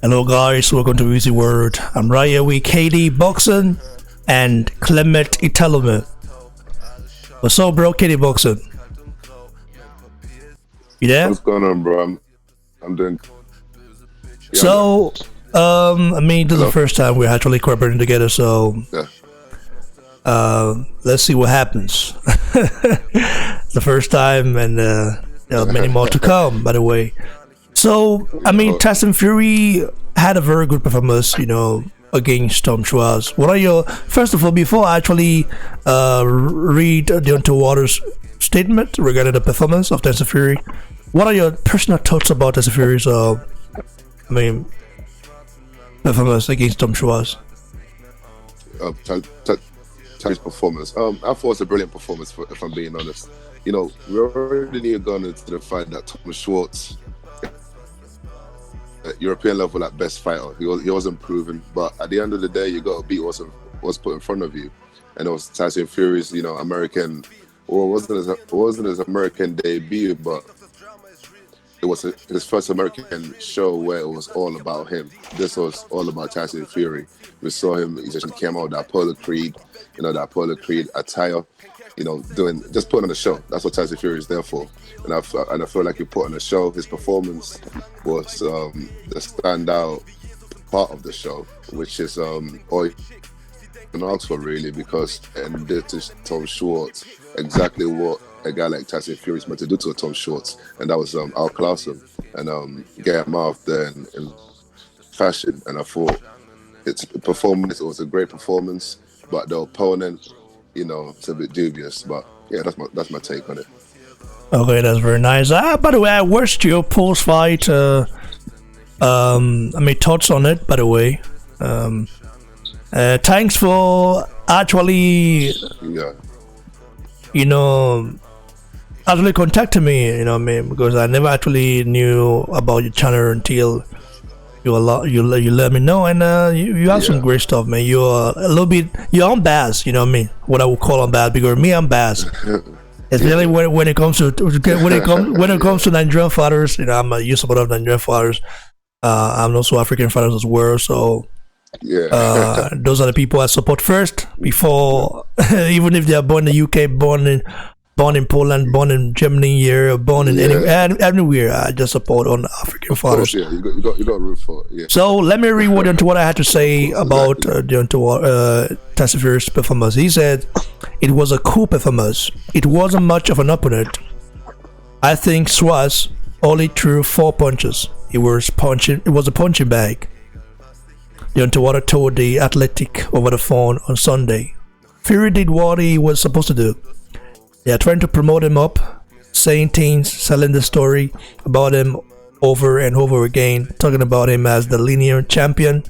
Hello guys, welcome to Easy Word. I'm right here with KD Boxing and Clement Italome. What's up, bro? KD Boxing. You there? What's going on, bro? I'm doing. Yeah, So, this is the hello. first time we're actually cooperating together, so Yeah. let's see what happens. The first time, and there are many more to come, by the way. So, Tyson Fury had a very good performance, against Schwarz. What are your first of all, before I actually read Deontay Waters' statement regarding the performance of Tyson Fury? What are your personal thoughts about Tyson Fury's, performance against Schwarz? His performance. I thought it was a brilliant performance. If I'm being honest, we already knew going into the fight that Thomas Schwarz, at European level at best fighter, he wasn't proven. But at the end of the day, you got to beat was put in front of you, and it was Tyson Fury's, American, or it wasn't his American debut, but it was his first American show where it was all about him. This was all about Tyson Fury. We saw him, he just came out with that Apollo Creed, attire, just putting on a show. That's what Tyson Fury is there for. And I feel like he put on a show. His performance was the standout part of the show, which is all you can ask for, really, because and did to Tom Schwarz exactly what a guy like Tyson Fury is meant to do to a Tom Schwarz, and that was outclass him and get him out there in fashion. And I thought its performance, it was a great performance, but the opponent, it's a bit dubious. But yeah, that's my take on it. Okay, that's very nice. By the way, I watched your post fight. Thoughts on it. By the way, thanks for actually, Yeah. actually contacting me. Because I never actually knew about your channel until you let me know, and you have some great stuff, man. You're a little bit, you're unbiased. What I would call unbiased, because me, I'm biased. Especially when it comes to Nigerian fighters, I'm a huge supporter of Nigerian fighters. I'm also African fighters as well. So those are the people I support first, before even if they are born in the UK, born in Poland, born in Germany, born in anywhere. I just support on African fighters. Yeah, you got to root for it. Yeah. So let me read what I had to say about Tyson Fury's performance. He said it was a cool performance. It wasn't much of an opponent. I think Schwarz only threw 4 punches. It was a punching bag. Deontay told the Athletic over the phone on Sunday. Fury did what he was supposed to do. They are trying to promote him up, saying things, selling the story about him over and over again, talking about him as the lineal champion.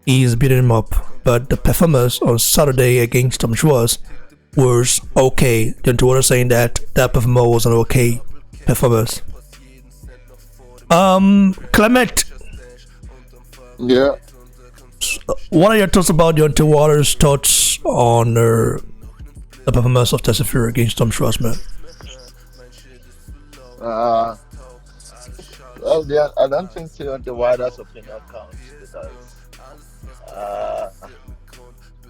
He's beating him up, but the performance on Saturday against Tom Schwarz was okay. Deontay saying that performance was an okay performance. Clement. Yeah. What are your thoughts about Deontay Waters' thoughts on the performance of Tyson Fury against Tom Schwarz, man? I don't think the wider's opinion counts, because,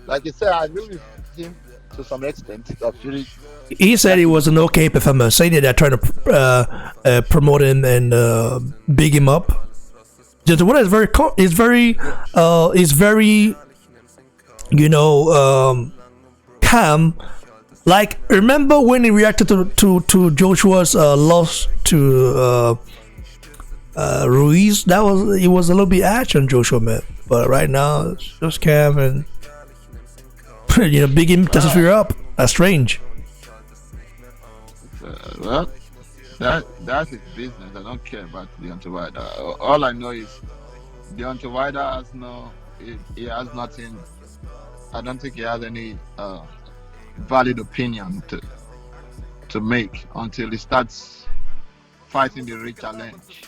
like you said, I agree with him to some extent. That Fury, He said it was an okay performance, saying that they're trying to promote him and big him up. Just what is very calm. Like, remember when he reacted to Joshua's loss to Ruiz? It was a little bit action, Joshua, man. But right now it's just calm and big him Tyson Fury up. That's strange. well, that's his business. I don't care about Deontay Wilder. All I know is Deontay Wilder has he has nothing. I don't think he has any valid opinion to make until he starts fighting the real challenge.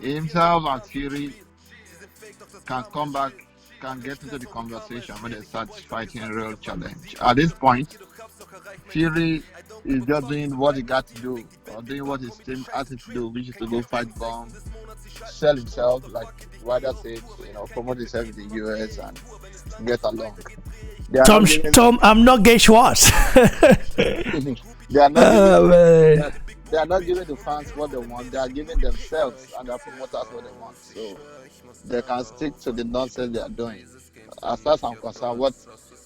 Himself and Fury can come back, can get into the conversation when they start fighting a real challenge. At this point, Fury is just doing what he got to do, or doing what his team asked him to do, which is to go fight Bomb sell himself, like Ryder said, promote himself in the US and get along. They are not giving Tom, I'm not gay Schwarz. they are not giving Man. they are not giving the fans what they want. They are giving themselves and their promoters what they want. So they can stick to the nonsense they are doing. As far as I'm concerned, what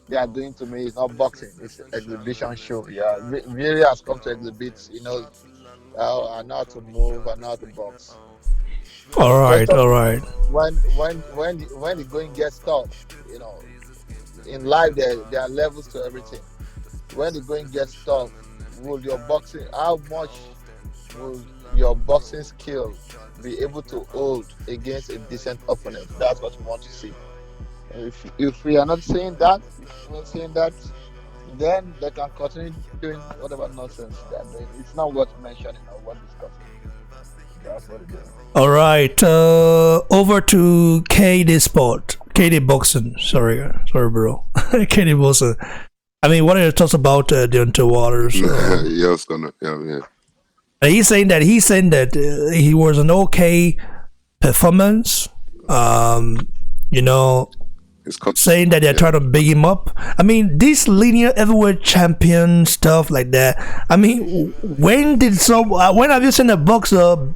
they are doing to me is not boxing; it's exhibition show. Yeah, really has come to exhibit. I know how to move, I know how to box. All right, Question all is, right. when the going gets tough, in life there are levels to everything. When the going gets tough, how much will your boxing skill be able to hold against a decent opponent? That's what we want to see. If we are not saying that, then they can continue doing whatever nonsense they are doing. It's not worth mentioning or worth discussing. That's what it is. All right. Over to KD Sport. KD Boxing. Sorry, bro. KD Boxing. I mean, what are your thoughts about Deontay Waters? Yeah, it's gonna. Yeah. He's saying that he was an okay performance. It's Saying that they're trying to big him up. I mean, this linear heavyweight champion stuff like that. I mean, when have you seen a boxer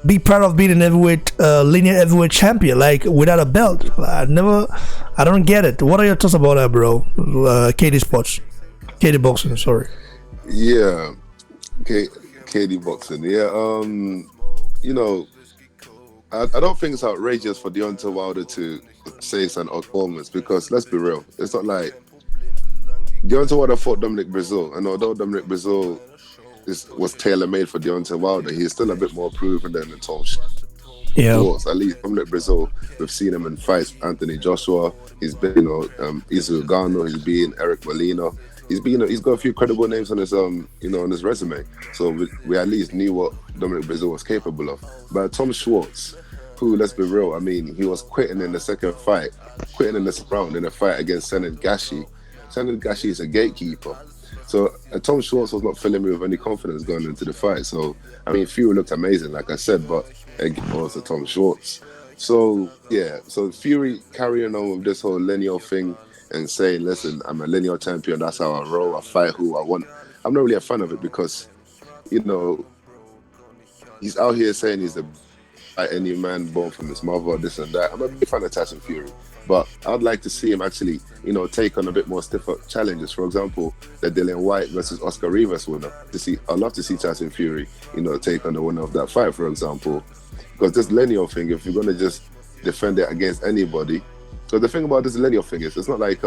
be proud of being an linear heavyweight champion, like without a belt? I don't get it. What are your thoughts about that, bro? KD Boxing, sorry. Yeah, KD Boxing. Yeah, I don't think it's outrageous for Deontay Wilder to say some odd performance, because let's be real, it's not like Deontay Wilder fought Dominic Breazeale, and although Dominic Breazeale was tailor-made for Deontay Wilder, he's still a bit more proven than the Tom Schwarz. At least Dominic Breazeale, we've seen him in fights. Anthony Joshua, he's been, Isu Gano, he's been Eric Molina. He's got a few credible names on his on his resume. So we at least knew what Dominic Breazeale was capable of. But Tom Schwarz, who, let's be real, I mean, he was quitting in the second round in a fight against Senan Gashi. Senan Gashi is a gatekeeper. So Tom Schwarz was not filling me with any confidence going into the fight. So, I mean, Fury looked amazing, like I said, but it was to Tom Schwarz. So, yeah, so Fury carrying on with this whole lineal thing and saying, listen, I'm a lineal champion, that's how I roll, I fight who I want. I'm not really a fan of it because, he's out here saying he's the any man born from his mother, this and that. I'm a big fan of Tyson Fury, but I'd like to see him actually, take on a bit more stiffer challenges. For example, the Dillian White versus Oscar Rivas winner. I'd love to see Tyson Fury, take on the winner of that fight, for example. Because this lineal thing, if you're going to just defend it against anybody, so the thing about this lineal thing is, it's not like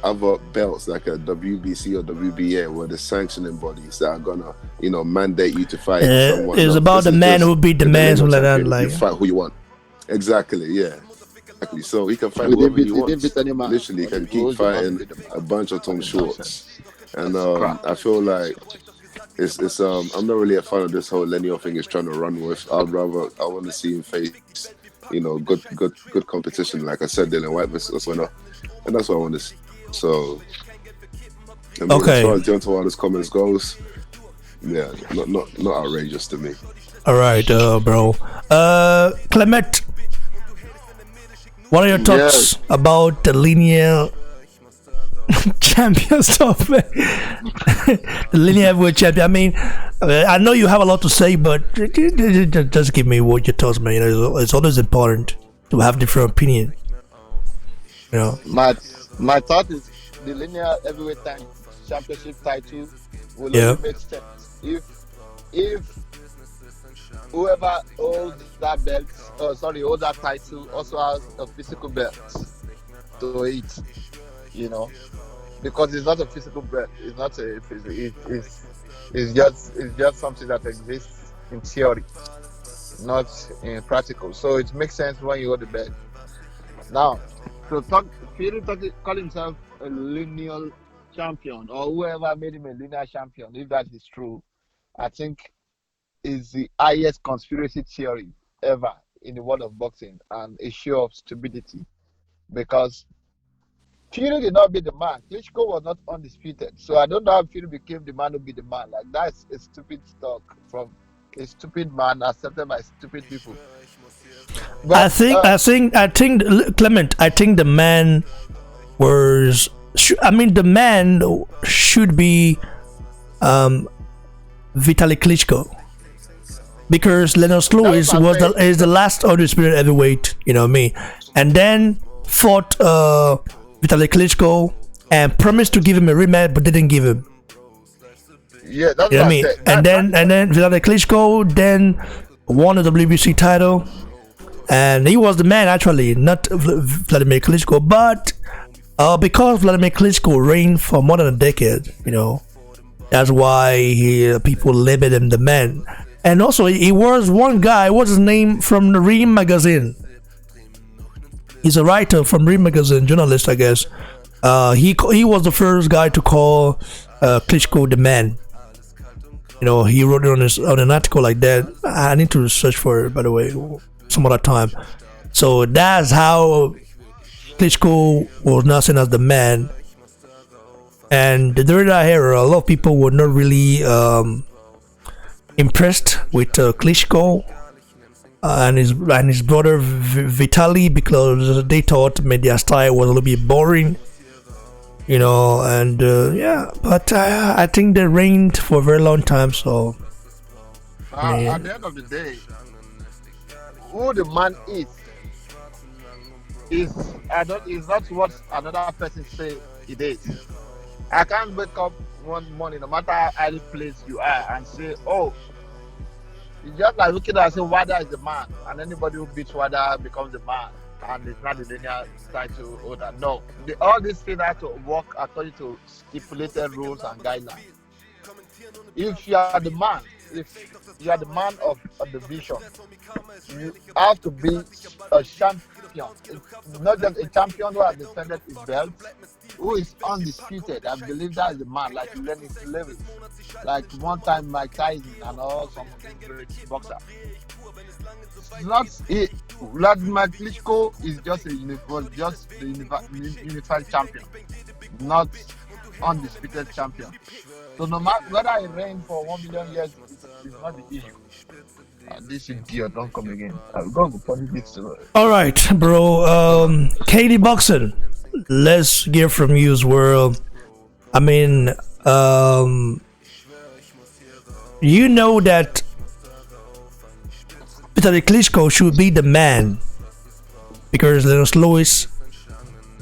other belts like a WBC or WBA, where the sanctioning bodies that are gonna, mandate you to fight someone. It's about the man who beat the man, something like that. Like, you fight who you want. Exactly, yeah. Exactly. So he can fight whoever he wants. Literally, he can keep fighting a bunch of Tom Schwarz. And I feel like it's I'm not really a fan of this whole lineal thing he's trying to run with. I want to see him face, good competition. Like I said, Dillian White versus winner. And that's what I want to see. So, I mean, okay. As far as Deontay Wilder's comments goes, yeah, not outrageous to me. All right, bro. Clement, what are your thoughts about the linear champion stuff, man? The linear heavyweight champion. I mean, I know you have a lot to say, but just give me what your thoughts, man. It's always important to have different opinion. My thought is the linear heavyweight championship title will only make sense if whoever holds that belt, holds that title, also has a physical belt to it. Because it's not a physical belt. It's not it's just something that exists in theory, not in practical. So it makes sense when you hold the belt. Now, Fury call himself a lineal champion, or whoever made him a linear champion, if that is true, I think is the highest conspiracy theory ever in the world of boxing, and a show of stupidity. Because Fury did not beat the man. Klitschko was not undisputed. So I don't know how Fury became the man who beat the man. Like, that's a stupid talk from a stupid man accepted by stupid people. I But think, Clement. I think the man was. The man should be Vitaly Klitschko, because Lennox Lewis is the last undisputed heavyweight. You know me, and then fought Vitaly Klitschko and promised to give him a rematch, but didn't give him. yeah, that's You know what what I I mean? said. And then Vitaly Klitschko then won the WBC title, and he was the man actually, not Vladimir Klitschko, but because Vladimir Klitschko reigned for more than a decade, that's why people labeled him the man. And also, he was one guy. What's his name from the Ring magazine? He's a writer from Ring magazine, journalist, I guess. He was the first guy to call Klitschko the man. He wrote it on an article like that. I need to search for it, by the way, some other time. So that's how Klitschko was now seen as the man. And during that era, a lot of people were not really impressed with Klitschko and his brother Vitaly, because they thought their style was a little bit boring. But I think they reigned for a very long time. So At the end of the day, who the man is not what another person say it is. I can't wake up one morning, no matter how highly placed you are, and say, "Oh, it's just like looking at say Wada is the man," and anybody who beats Wada becomes the man, and it's not the linear title holder. No, all these things have to work according to stipulated rules and guidelines. If you are the man, of a division, you have to be a champion. It's not just a champion who has defended his belt, who is undisputed. I believe that is the man, like Lennox Lewis, like one time Mike Tyson and all some great boxer. Not it. Vladimir Klitschko is just the unified champion, not undisputed champion. So no matter whether I reign for 1 million years, it's not the issue. This idiot don't come again. I'm going to punish this. All right, bro. Katie Boxing, let's hear from you as well. I mean, you know that Vitaly Klitschko should be the man, because Lennox Lewis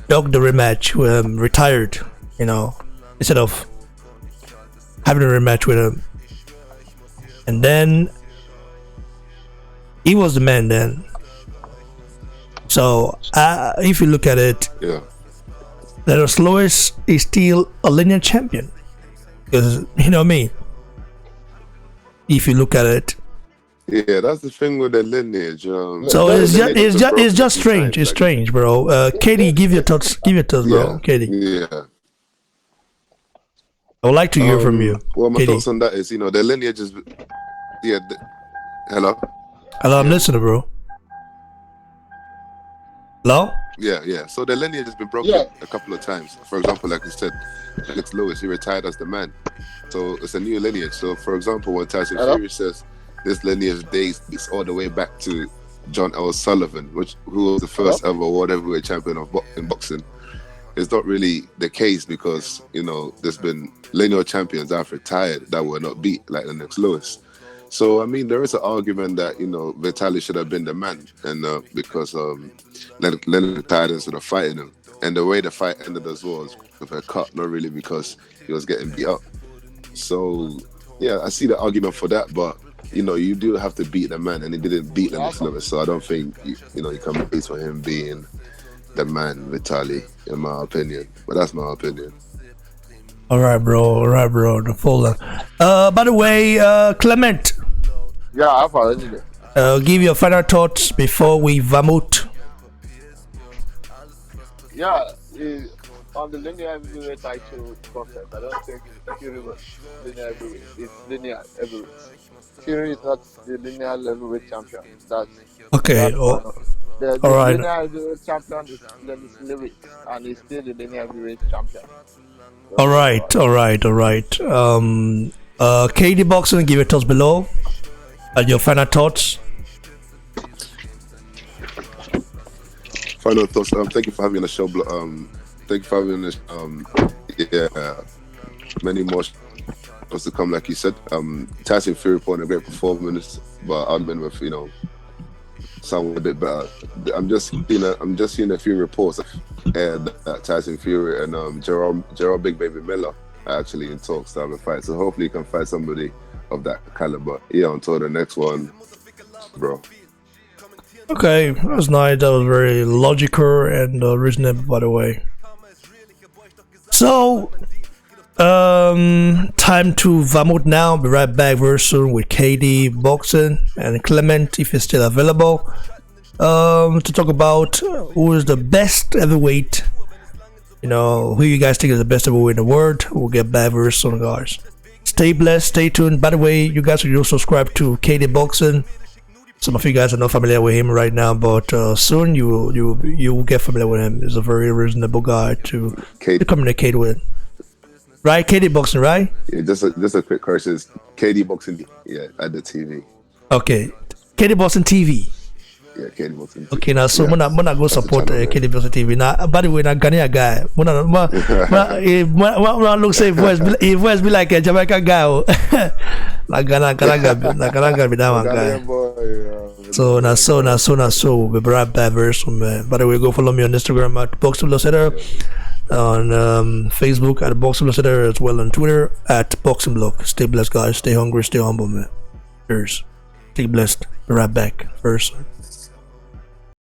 dug the rematch, retired, instead of having a rematch with him. And then he was the man then. So if you look at it, Lennox Lewis is still a lineal champion, because me. If you look at it, yeah, that's the thing with the lineage. So it's just strange. It's strange, bro. Katie, give your thoughts. Bro. Katie. Yeah. I would like to hear from you. Well, my Katie. thoughts on that is, the lineage is, hello. Hello, I'm listening, bro. Hello. Yeah. So the lineage has been broken a couple of times. For example, like you said, Lennox Lewis, he retired as the man. So it's a new lineage. So, for example, when Tyson Fury says this lineage dates all the way back to John L. Sullivan, who was the first ever world heavyweight champion in boxing, it's not really the case, because there's been lineal champions that have retired that were not beat, like Lennox Lewis. So I mean, there is an argument that Vitaly should have been the man, and because Lennox retired instead of fighting him, and the way the fight ended as well was with a cut, not really because he was getting beat up. So yeah, I see the argument for that, but you do have to beat the man, and he didn't beat Lennox Lewis, so I don't think you can base for him being the man, Vitaly, in my opinion. But that's my opinion. All right, bro. The folder. By the way, Clement. Yeah, I've already there. Give your final thoughts before we vamut. Yeah, on the linear heavyweight title concept, I don't think Fury was linear heavyweight. It's linear heavyweight. Fury is not the linear heavyweight champion. That's okay. The all right. linear heavyweight champion is Lennox Lewis, and he's still the linear heavyweight champion. So, all right. Katie Boxing, give your thoughts below. Your final thoughts? Final thoughts. Thank you for having the show. Thank you for having this. Yeah, many more shows to come, like you said. Tyson Fury put on a great performance, but I've been with someone a bit better. I'm just seeing a few reports that Tyson Fury and Gerald Big Baby Miller are actually in talks to have a fight. So hopefully you can fight somebody of that caliber. Yeah, until the next one, bro. Okay, that was nice. That was very logical and reasonable, by the way. So, time to Vamut now. Be right back very soon with KD Boxing and Clement, if he's still available, to talk about who is the best heavyweight. Who you guys think is the best heavyweight in the world. We'll get back very soon, guys. Stay blessed, stay tuned. By the way, you guys should subscribe to KD Boxing. Some of you guys are not familiar with him right now, but soon you will get familiar with him. He's a very reasonable guy to communicate with. Right, KD Boxing, right? Yeah, just a quick correction. KD Boxing, yeah, at the TV. Okay, KD Boxing TV. Yeah, KD Boxing TV. Okay, now so yeah, I'm gonna go support KD Boxing TV. Now, by the way, now Ghanaian guy. When look say voice be like a Jamaican guy. Like Ghana be that one guy. So now we'll be right back very soon, man. By the way, go follow me on Instagram at Boxing Blossetter, on Facebook at Boxing Blossetter, as well on Twitter at Boxing Block. Stay blessed, guys. Stay hungry, stay humble, man. Cheers. Stay blessed. Be right back very soon.